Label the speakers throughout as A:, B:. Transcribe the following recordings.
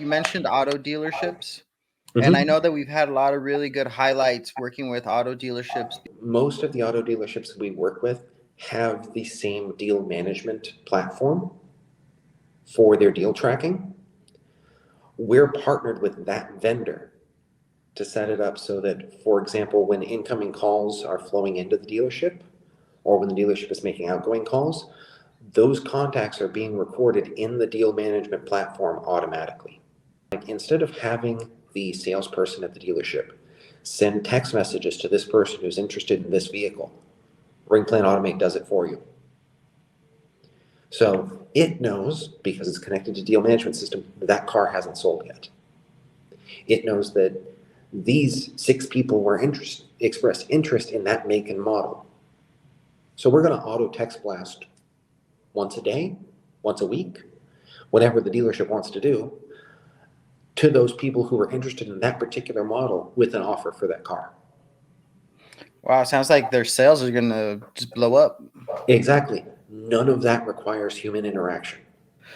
A: you mentioned auto dealerships, and I
B: Mhm.
A: know that we've had a lot of really good highlights working with auto dealerships.
B: Most of the auto dealerships we work with have the same deal management platform for their deal tracking. We're partnered with that vendor to set it up so that, for example, when incoming calls are flowing into the dealership or when the dealership is making outgoing calls, those contacts are being recorded in the deal management platform automatically. Like instead of having the salesperson at the dealership send text messages to this person who's interested in this vehicle, RingPlan Automate does it for you. So it knows, because it's connected to deal management system, that car hasn't sold yet. It knows that these 6 people were expressed interest in that make and model. So we're going to auto text blast once a day, once a week, whatever the dealership wants to do, to those people who are interested in that particular model with an offer for that car.
A: Wow, sounds like their sales are gonna just blow up.
B: Exactly. None of that requires human interaction.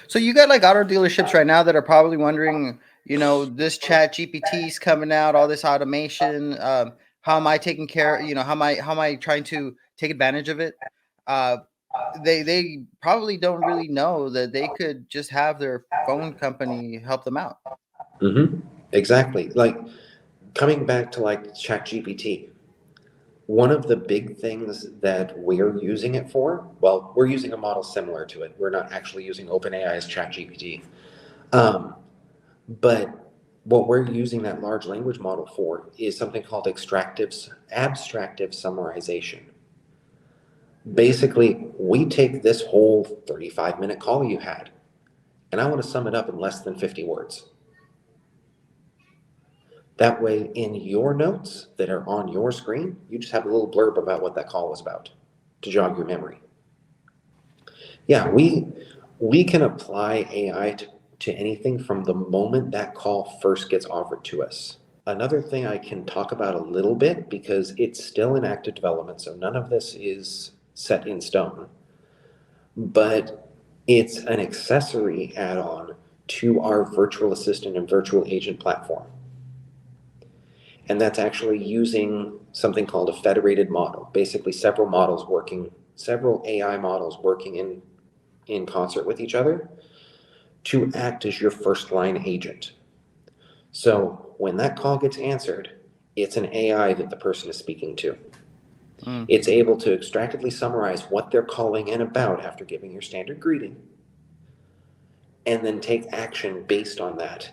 A: So you got like auto dealerships right now that are probably wondering, this chat GPT's coming out, all this automation. How am I taking care? How am I trying to take advantage of it? Uh, they probably don't really know that they could just have their phone company help them out.
B: Mm-hmm. Exactly. Like coming back to like ChatGPT, one of the big things that we're using it for, well, we're using a model similar to it. We're not actually using OpenAI's ChatGPT. Um, but what we're using that large language model for is something called abstractive summarization. Basically, we take this whole 35-minute call you had, and I want to sum it up in less than 50 words. That way, in your notes that are on your screen, you just have a little blurb about what that call was about to jog your memory. Yeah, we can apply AI to anything from the moment that call first gets offered to us. Another thing I can talk about a little bit, because it's still in active development, so none of this is set in stone, but it's an accessory add-on to our virtual assistant and virtual agent platform. And that's actually using something called a federated model, basically several AI models working in concert with each other to act as your first line agent. So when that call gets answered, it's an AI that the person is speaking to.
A: Mm.
B: It's able to extractively summarize what they're calling in about after giving your standard greeting, and then take action based on that,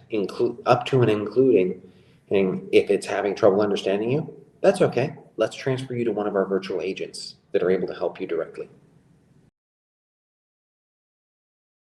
B: up to and including, and if it's having trouble understanding you, that's okay. Let's transfer you to one of our virtual agents that are able to help you directly.